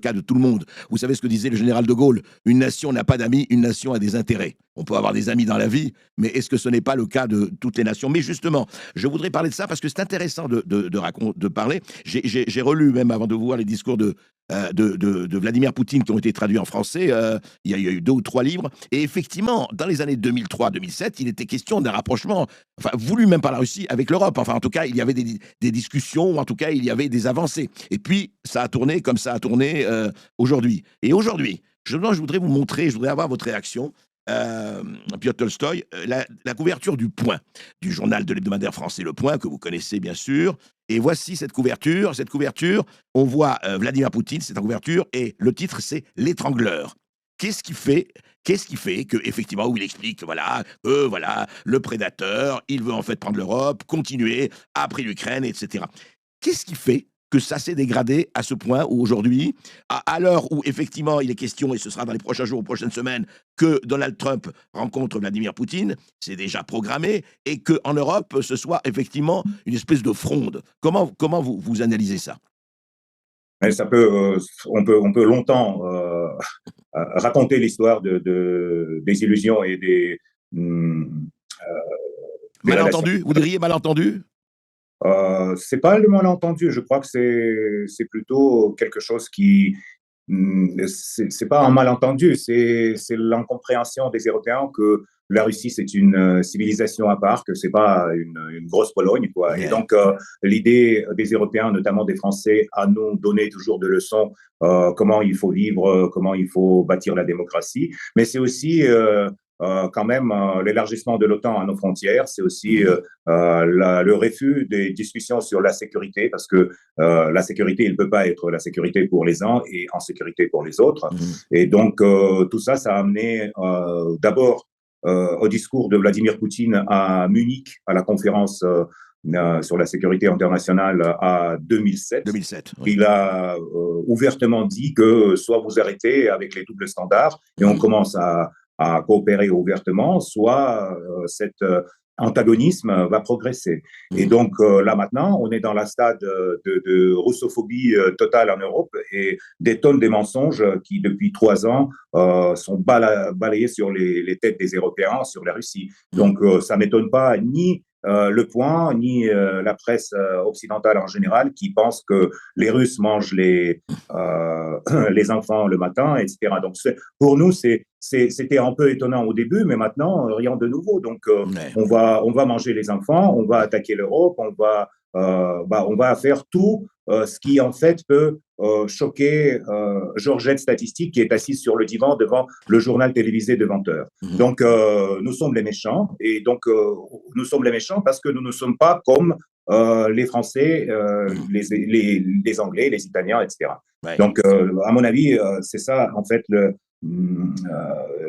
cas de tout le monde. Vous savez ce que disait le général de Gaulle? Une nation n'a pas d'amis, une nation a des intérêts. On peut avoir des amis dans la vie, mais est-ce que ce n'est pas le cas de toutes les nations? Mais justement, je voudrais parler de ça parce que c'est intéressant de parler. J'ai relu, même avant de voir les discours de Vladimir Poutine qui ont été traduits en français. Il y a eu 2 ou 3 livres. Et effectivement, dans les années 2003-2007, il était question d'un rapprochement, enfin, voulu même par la Russie, avec l'Europe. Enfin, en tout cas, il y avait des discussions, ou en tout cas, il y avait des avancées. Et puis, ça a tourné comme ça a tourné aujourd'hui. Et aujourd'hui, je voudrais vous montrer, je voudrais avoir votre réaction. Piotr Tolstoï, la couverture du Point, du journal de l'hebdomadaire français Le Point, que vous connaissez bien sûr. Et voici cette couverture. Cette couverture, on voit Vladimir Poutine, c'est en couverture, et le titre, c'est L'étrangleur. Qu'est-ce qui fait que, effectivement, où il explique que voilà, le prédateur, il veut en fait prendre l'Europe, continuer après l'Ukraine, etc. Qu'est-ce qui fait que ça s'est dégradé à ce point où aujourd'hui, à l'heure où effectivement il est question, et ce sera dans les prochains jours ou prochaines semaines, que Donald Trump rencontre Vladimir Poutine, c'est déjà programmé, et qu'en Europe, ce soit effectivement une espèce de fronde. Comment vous analysez ça? Mais on peut longtemps raconter l'histoire des illusions et hum, des relations. Malentendu? Vous diriez malentendu? C'est pas le malentendu. Je crois que c'est plutôt quelque chose qui c'est pas un malentendu. C'est l'incompréhension des Européens que la Russie c'est une civilisation à part, que c'est pas une grosse Pologne quoi. Et Yeah. donc l'idée des Européens, notamment des Français, à nous donner toujours des leçons comment il faut vivre, comment il faut bâtir la démocratie. Mais c'est aussi quand même l'élargissement de l'OTAN à nos frontières, c'est aussi le refus des discussions sur la sécurité, parce que la sécurité, il ne peut pas être la sécurité pour les uns et en sécurité pour les autres. Et donc, tout ça, ça a amené d'abord au discours de Vladimir Poutine à Munich, à la conférence sur la sécurité internationale à 2007. 2007, oui. Il a ouvertement dit que soit vous arrêtez avec les doubles standards et on commence à coopérer ouvertement, soit cet antagonisme va progresser. Et donc là maintenant, on est dans la stade de russophobie totale en Europe et des tonnes de mensonges qui, depuis 3 ans, sont balayés sur les têtes des Européens, sur la Russie. Donc ça ne m'étonne pas ni Le Point, ni la presse occidentale en général, qui pense que les Russes mangent les enfants le matin, etc. Donc pour nous, c'était un peu étonnant au début, mais maintenant, rien de nouveau. Donc on va manger les enfants, on va attaquer l'Europe, on va faire tout ce qui en fait peut choquer Georgette Statistique qui est assise sur le divan devant le journal télévisé de 20 heures. Donc nous sommes les méchants, et donc nous sommes les méchants parce que nous ne sommes pas comme les Français, les Anglais, les Italiens, etc. Ouais. Donc à mon avis, c'est ça en fait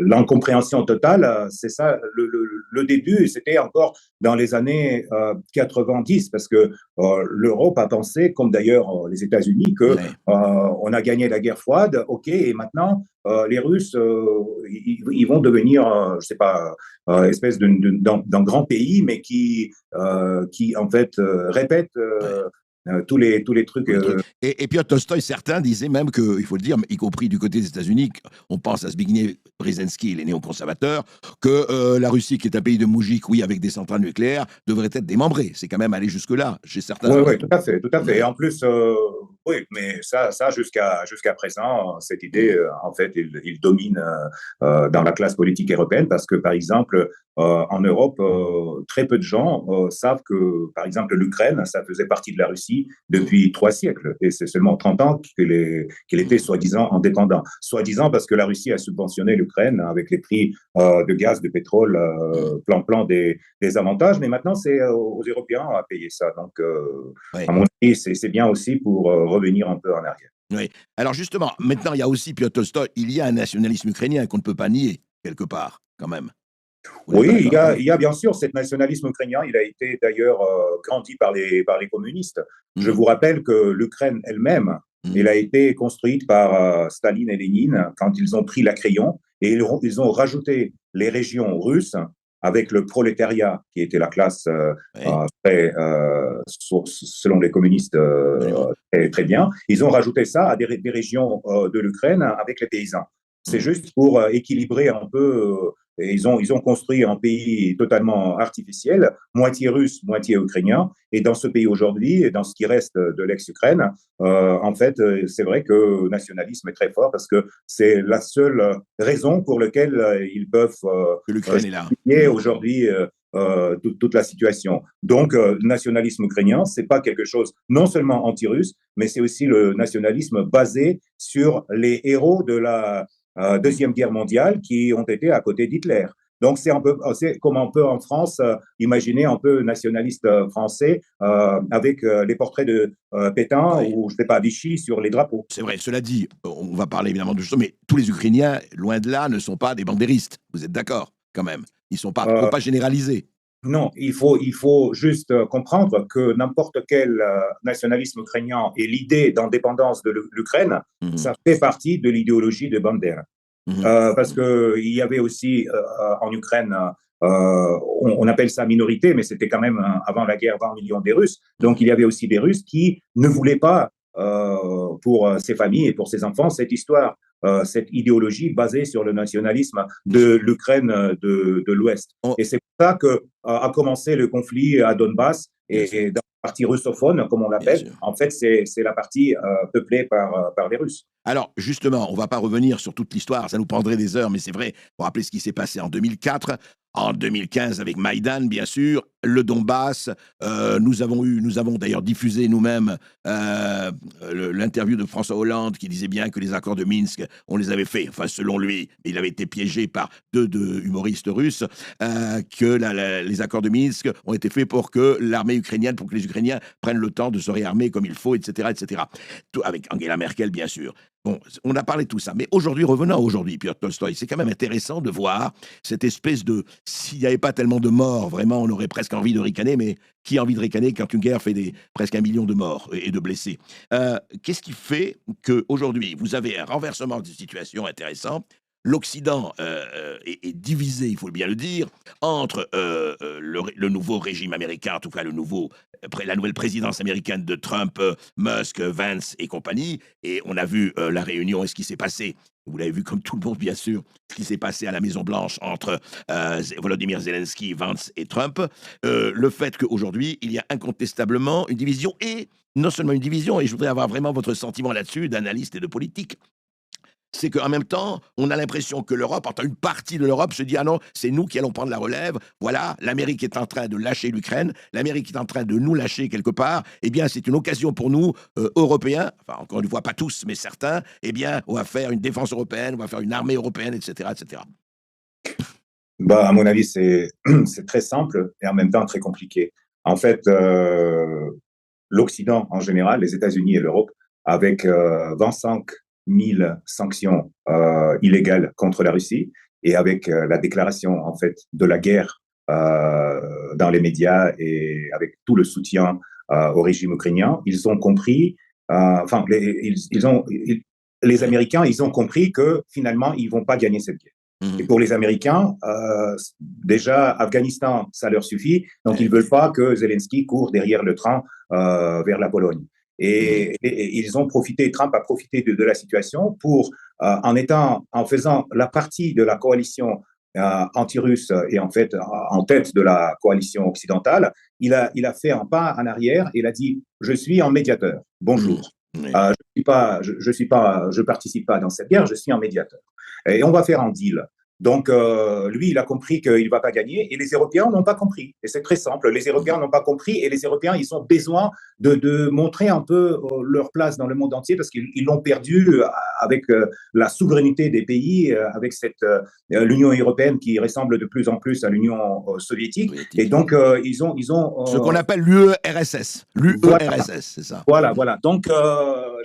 l'incompréhension totale, c'est ça le début. C'était encore dans les années 90, parce que l'Europe a pensé, comme d'ailleurs les États-Unis, que on a gagné la guerre froide, ok, et maintenant les Russes, ils vont devenir, je sais pas, espèce d'un grand pays, mais qui en fait répète tous les trucs. Et Piotr Tolstoï, certains disaient même que, il faut le dire, y compris du côté des États-Unis, on pense à Zbigniew Brzezinski, les néoconservateurs, que la Russie, qui est un pays de moujiks, oui, avec des centrales nucléaires, devrait être démembrée. C'est quand même aller jusque-là, chez certains. Oui, tout à fait, tout à fait. Et en plus, oui, mais ça jusqu'à présent, cette idée, en fait, il domine dans la classe politique européenne, parce que, par exemple, en Europe, très peu de gens savent que, par exemple, l'Ukraine, ça faisait partie de la Russie depuis 3 siècles. Et c'est seulement 30 ans qu'il était soi-disant indépendant. Soi-disant parce que la Russie a subventionné l'Ukraine avec les prix de gaz, de pétrole, plein des avantages. Mais maintenant, c'est aux Européens à payer ça. Donc, à mon avis, c'est bien aussi pour revenir un peu en arrière. Oui. Alors justement, maintenant, il y a aussi, Piotr Tolstoï, il y a un nationalisme ukrainien qu'on ne peut pas nier, quelque part, quand même. Oui, il y a bien sûr cet nationalisme ukrainien. Il a été d'ailleurs grandi par les communistes. Je vous rappelle que l'Ukraine elle-même, elle a été construite par Staline et Lénine quand ils ont pris la crayon, et ils ont rajouté les régions russes avec le prolétariat, qui était la classe Oui, selon les communistes, absolument. très bien. Ils ont rajouté ça à des régions de l'Ukraine avec les paysans. C'est Mhm. juste pour équilibrer un peu. Et ils ont construit un pays totalement artificiel, moitié russe, moitié ukrainien. Et dans ce pays aujourd'hui, et dans ce qui reste de l'ex-Ukraine, en fait, c'est vrai que le nationalisme est très fort parce que c'est la seule raison pour laquelle ils peuvent Que l'Ukraine est là. justifier Mhm. aujourd'hui toute la situation. Donc, le nationalisme ukrainien, c'est pas quelque chose non seulement anti-russe, mais c'est aussi le nationalisme basé sur les héros de la Deuxième Guerre mondiale qui ont été à côté d'Hitler. Donc, c'est comme on peut en France imaginer un peu nationaliste français avec les portraits de Pétain Oui. ou, je sais pas, Vichy sur les drapeaux. C'est vrai, cela dit, on va parler évidemment de choses, mais tous les Ukrainiens, loin de là, ne sont pas des bandéristes. Vous êtes d'accord, quand même? Ils sont pas, faut Euh, pas généraliser. Non, il faut juste comprendre que n'importe quel nationalisme ukrainien et l'idée d'indépendance de l'Ukraine, Mhm. ça fait partie de l'idéologie de Bandera. Mhm. Parce qu'il y avait aussi en Ukraine, on appelle ça minorité, mais c'était quand même avant la guerre 20 millions des Russes. Donc il y avait aussi des Russes qui ne voulaient pas pour ses familles et pour ses enfants cette histoire, cette idéologie basée sur le nationalisme Bien sûr. de l'Ukraine de l'Ouest. On- Et c'est pour ça que a commencé le conflit à Donbass bien sûr, et dans la partie russophone, comme on bien l'appelle. sûr. En fait, c'est la partie peuplée par les Russes. Alors, justement, on ne va pas revenir sur toute l'histoire, ça nous prendrait des heures, mais c'est vrai, pour rappeler ce qui s'est passé en 2004, en 2015 avec Maïdan, bien sûr, le Donbass. Nous avons d'ailleurs diffusé nous-mêmes l'interview de François Hollande qui disait bien que les accords de Minsk, on les avait faits, enfin selon lui, il avait été piégé par deux humoristes russes, les accords de Minsk ont été faits pour que l'armée ukrainienne, pour que les Ukrainiens prennent le temps de se réarmer comme il faut, etc., etc. Tout, avec Angela Merkel, bien sûr. Bon, on a parlé de tout ça, mais aujourd'hui, revenons à aujourd'hui, Piotr Tolstoï, c'est quand même intéressant de voir cette espèce de... S'il n'y avait pas tellement de morts, vraiment, on aurait presque envie de ricaner, mais qui a envie de ricaner quand une guerre fait presque 1 million de morts et de blessés? Qu'est-ce qui fait qu'aujourd'hui, vous avez un renversement de situation intéressant? L'Occident est divisé, il faut bien le dire, entre le nouveau régime américain, en tout cas la nouvelle présidence américaine de Trump, Musk, Vance et compagnie. Et on a vu la réunion et ce qui s'est passé. Vous l'avez vu comme tout le monde, bien sûr, ce qui s'est passé à la Maison-Blanche entre Volodymyr Zelensky, Vance et Trump. Le fait qu'aujourd'hui, il y a incontestablement une division, et non seulement une division, et je voudrais avoir vraiment votre sentiment là-dessus, d'analyste et de politique, c'est qu'en même temps, on a l'impression que l'Europe, enfin une partie de l'Europe se dit, ah non, c'est nous qui allons prendre la relève. Voilà, l'Amérique est en train de lâcher l'Ukraine, l'Amérique est en train de nous lâcher quelque part. Eh bien, c'est une occasion pour nous, Européens, enfin encore une fois, pas tous, mais certains, eh bien, on va faire une défense européenne, on va faire une armée européenne, etc., etc. Bah, à mon avis, c'est très simple et en même temps très compliqué. En fait, l'Occident en général, les États-Unis et l'Europe, avec 25 000 sanctions illégales contre la Russie et avec la déclaration en fait de la guerre dans les médias et avec tout le soutien au régime ukrainien, ils ont compris, enfin, les Oui. Américains, ils ont compris que finalement, ils vont pas gagner cette guerre. Et Mhm. pour les Américains, déjà, Afghanistan, ça leur suffit. Donc, ils Ouais. ne veulent pas que Zelensky court derrière le train vers la Pologne. Mhm. Et ils ont profité, Trump a profité de la situation pour, en faisant la partie de la coalition anti-russe et en fait en tête de la coalition occidentale, il a fait un pas en arrière et il a dit, je suis un médiateur. Mhm. Bonjour. Oui. Je participe pas dans cette guerre, je suis un médiateur. Et on va faire un deal. Donc, lui, il a compris qu'il ne va pas gagner et les Européens n'ont pas compris. Et c'est très simple, les Européens Mhm. n'ont pas compris et les Européens, ils ont besoin de montrer un peu leur place dans le monde entier parce qu'ils l'ont perdu avec la souveraineté des pays, avec l'Union européenne qui ressemble de plus en plus à l'Union soviétique. Et Soviétique. donc, Ce qu'on appelle l'UERSS. voilà, L'UERSS, c'est ça. voilà, voilà. Donc,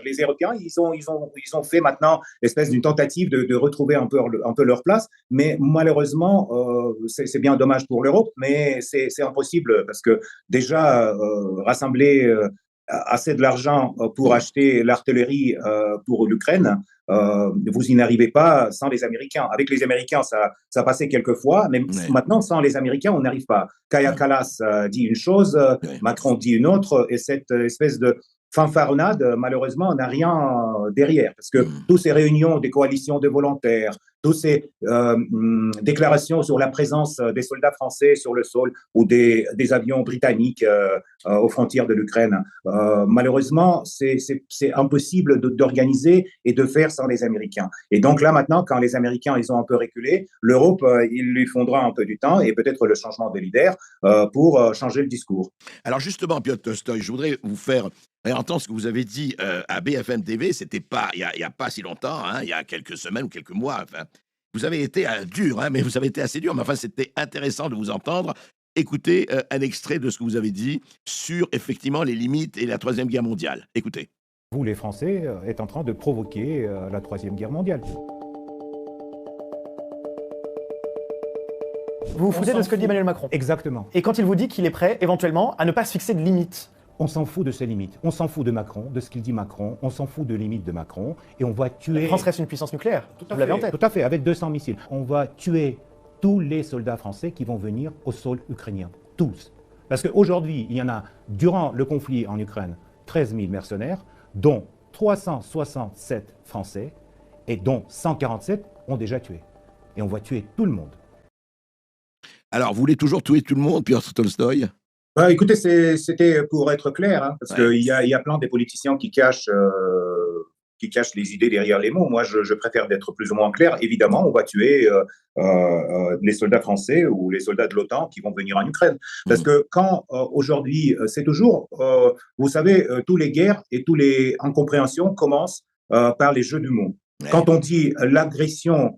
les Européens, ils ont fait maintenant l'espèce d'une tentative de retrouver un peu leur place. Mais malheureusement, c'est bien dommage pour l'Europe, mais c'est impossible parce que déjà, rassembler assez de l'argent pour Mhm. acheter l'artillerie pour l'Ukraine, vous y n'arrivez pas sans les Américains. Avec les Américains, ça passait quelquefois, mais Ouais. maintenant, sans les Américains, on n'arrive pas. Kaya Ouais. Kallas dit une chose, Ouais. Macron dit une autre, et cette espèce de fanfaronnade, malheureusement, n'a rien derrière. Parce que toutes ces réunions des coalitions de volontaires, toutes ces déclarations sur la présence des soldats français sur le sol ou des avions britanniques aux frontières de l'Ukraine, malheureusement, c'est impossible d'organiser et de faire sans les Américains. Et donc là, maintenant, quand les Américains ils ont un peu reculé, l'Europe, il lui faudra un peu du temps et peut-être le changement de leader pour changer le discours. Alors justement, Piotr Tolstoï, je voudrais vous faire entendre ce que vous avez dit à BFM TV. C'était pas il y a pas si longtemps, hein, il y a quelques semaines ou quelques mois. Enfin, vous avez été dur, hein, mais vous avez été assez dur. Mais enfin, c'était intéressant de vous entendre. Écoutez un extrait de ce que vous avez dit sur effectivement les limites et la Troisième Guerre mondiale. Écoutez. Vous, les Français, êtes en train de provoquer la Troisième Guerre mondiale. Vous vous foutez de ce que dit Emmanuel Macron. Exactement. Et quand il vous dit qu'il est prêt, éventuellement, à ne pas se fixer de limites. On s'en fout de ses limites. On s'en fout de Macron, de ce qu'il dit Macron. On s'en fout de limites de Macron. Et on va tuer... La France reste une puissance nucléaire. Vous l'avez en tête. Tout à fait, avec 200 missiles. On va tuer tous les soldats français qui vont venir au sol ukrainien. Tous. Parce qu'aujourd'hui, il y en a, durant le conflit en Ukraine, 13 000 mercenaires, dont 367 Français et dont 147 ont déjà tué. Et on va tuer tout le monde. Alors, vous voulez toujours tuer tout le monde, Piotr Tolstoï? Écoutez, c'était pour être clair, hein, parce Ouais. qu'il y a plein de politiciens qui cachent les idées derrière les mots. Moi, je préfère d'être plus ou moins clair. Évidemment, on va tuer les soldats français ou les soldats de l'OTAN qui vont venir en Ukraine. Parce que quand aujourd'hui, c'est toujours, vous savez, tous les guerres et tous les incompréhensions commencent par les jeux du mot. Ouais. Quand on dit l'agression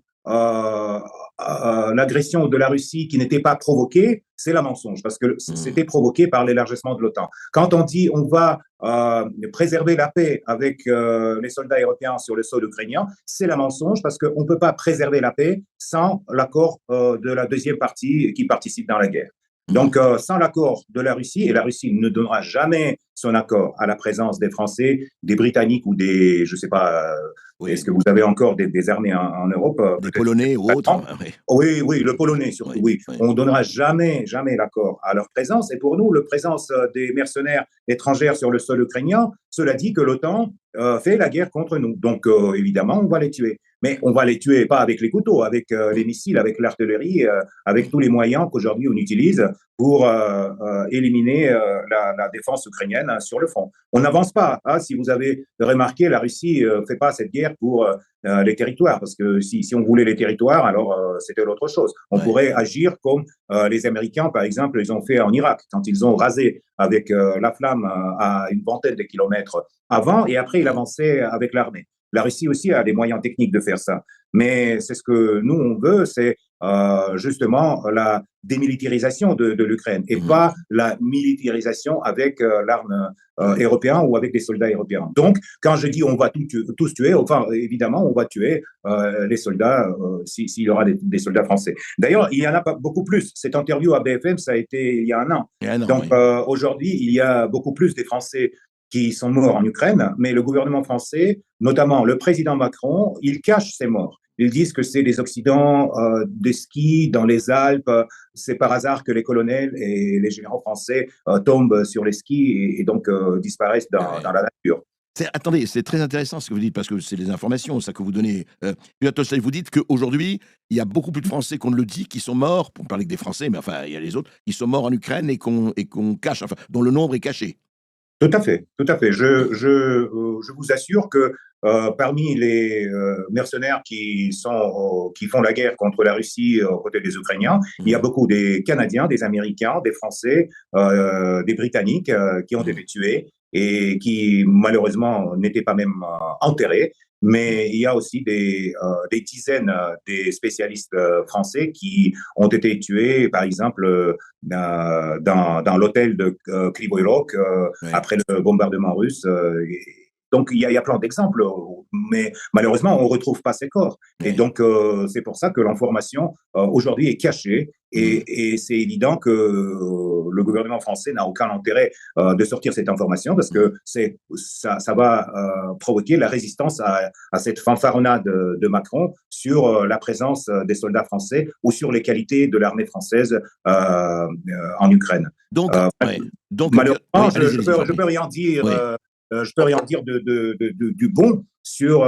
de la Russie qui n'était pas provoquée, c'est la mensonge, parce que c'était provoqué par l'élargissement de l'OTAN. Quand on dit on va préserver la paix avec les soldats européens sur le sol ukrainien, c'est la mensonge, parce qu'on ne peut pas préserver la paix sans l'accord de la deuxième partie qui participe dans la guerre. Donc, sans l'accord de la Russie, et la Russie ne donnera jamais son accord à la présence des Français, des Britanniques ou des, je ne sais pas, Oui. est-ce que vous avez encore des armées en Europe? Des Polonais ou autres. Oui, oui, le Polonais surtout, oui. On ne donnera jamais l'accord à leur présence. Et pour nous, la présence des mercenaires étrangers sur le sol ukrainien, cela dit que l'OTAN fait la guerre contre nous. Donc, évidemment, on va les tuer. Mais on va les tuer pas avec les couteaux, avec les missiles, avec l'artillerie, avec tous les moyens qu'aujourd'hui on utilise pour éliminer la défense ukrainienne sur le front. On n'avance pas. Hein. Si vous avez remarqué, la Russie ne fait pas cette guerre pour les territoires, parce que si on voulait les territoires, alors c'était l'autre chose. On pourrait agir comme les Américains, par exemple, ils ont fait en Irak, quand ils ont rasé avec la flamme à une vingtaine de kilomètres avant, et après ils avançaient avec l'armée. La Russie aussi a des moyens techniques de faire ça. Mais c'est ce que nous, on veut, c'est justement la démilitarisation de l'Ukraine et pas la militarisation avec l'arme européenne ou avec des soldats européens. Donc, quand je dis on va tous tuer, enfin, évidemment, on va tuer les soldats s'il y aura des soldats français. D'ailleurs, il y en a pas beaucoup plus. Cette interview à BFM, ça a été il y a un an. Donc, aujourd'hui, il y a beaucoup plus des Français qui sont morts en Ukraine, mais le gouvernement français, notamment le président Macron, il cache ces morts. Ils disent que c'est des accidents de ski dans les Alpes. C'est par hasard que les colonels et les généraux français tombent sur les skis et donc disparaissent dans la nature. Attendez, c'est très intéressant ce que vous dites, parce que c'est les informations, ça que vous donnez. Vous dites qu'aujourd'hui, il y a beaucoup plus de Français qu'on ne le dit, qui sont morts, pour parler que des Français, mais enfin, il y a les autres, qui sont morts en Ukraine et qu'on cache, enfin, dont le nombre est caché. Tout à fait, tout à fait. Je vous assure que parmi les mercenaires qui font la guerre contre la Russie aux côtés des Ukrainiens, il y a beaucoup des Canadiens, des Américains, des Français, des Britanniques qui ont été tués et qui malheureusement n'étaient pas même enterrés. Mais il y a aussi des dizaines des spécialistes français qui ont été tués, par exemple, dans l'hôtel de Kryvyi Rih après le bombardement russe. Donc, il y a plein d'exemples, mais malheureusement, on ne retrouve pas ces corps. Et donc, c'est pour ça que l'information, aujourd'hui, est cachée. Et c'est évident que le gouvernement français n'a aucun intérêt de sortir cette information parce que ça va provoquer la résistance à cette fanfaronnade de Macron sur la présence des soldats français ou sur les qualités de l'armée française en Ukraine. Donc, malheureusement, je peux rien dire. Je peux rien dire du bon sur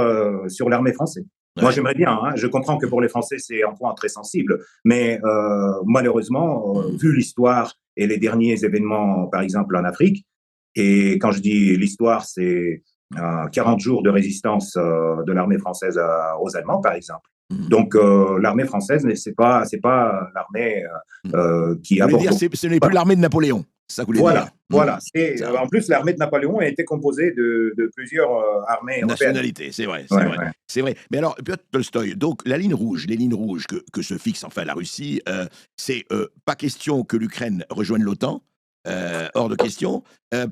l'armée française. Moi, j'aimerais bien. Je comprends que pour les Français, c'est un point très sensible. Mais malheureusement, vu l'histoire et les derniers événements, par exemple, en Afrique, et quand je dis l'histoire, c'est 40 jours de résistance de l'armée française aux Allemands, par exemple. Donc, l'armée française, c'est pas l'armée qui a... Ce n'est plus l'armée de Napoléon. Ça voulait dire. Voilà. En plus, l'armée de Napoléon a été composée de plusieurs armées nationalités. C'est vrai. Mais alors, Piotr Tolstoï, donc les lignes rouges que se fixe enfin la Russie, c'est pas question que l'Ukraine rejoigne l'OTAN, hors de question.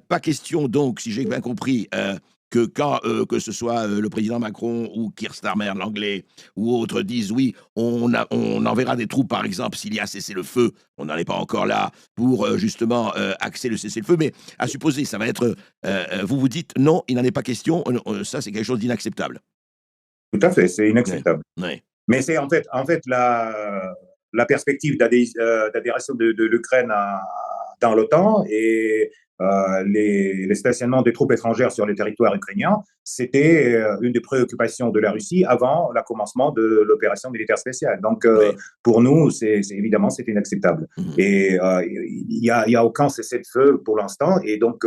Pas question donc, si j'ai bien compris, que ce soit le président Macron ou Keir Starmer, l'anglais, ou autres disent oui, on enverra des troupes, par exemple, s'il y a cessez-le-feu, on n'en est pas encore là, pour justement axer le cessez-le-feu, mais à supposer, ça va être, vous dites non, il n'en est pas question, ça c'est quelque chose d'inacceptable. Tout à fait, c'est inacceptable. Ouais. Mais c'est en fait la perspective d'adhération de l'Ukraine dans l'OTAN et les stationnements des troupes étrangères sur le territoire ukrainien, c'était une des préoccupations de la Russie avant le commencement de l'opération militaire spéciale. Donc, pour nous, évidemment, c'est inacceptable. Et il y a aucun cessez-le-feu pour l'instant. Et donc,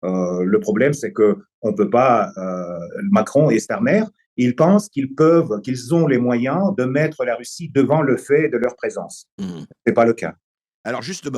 le problème, c'est qu'on ne peut pas, Macron et Starmer, ils pensent qu'ils ont les moyens de mettre la Russie devant le fait de leur présence. Ce n'est pas le cas. Alors justement,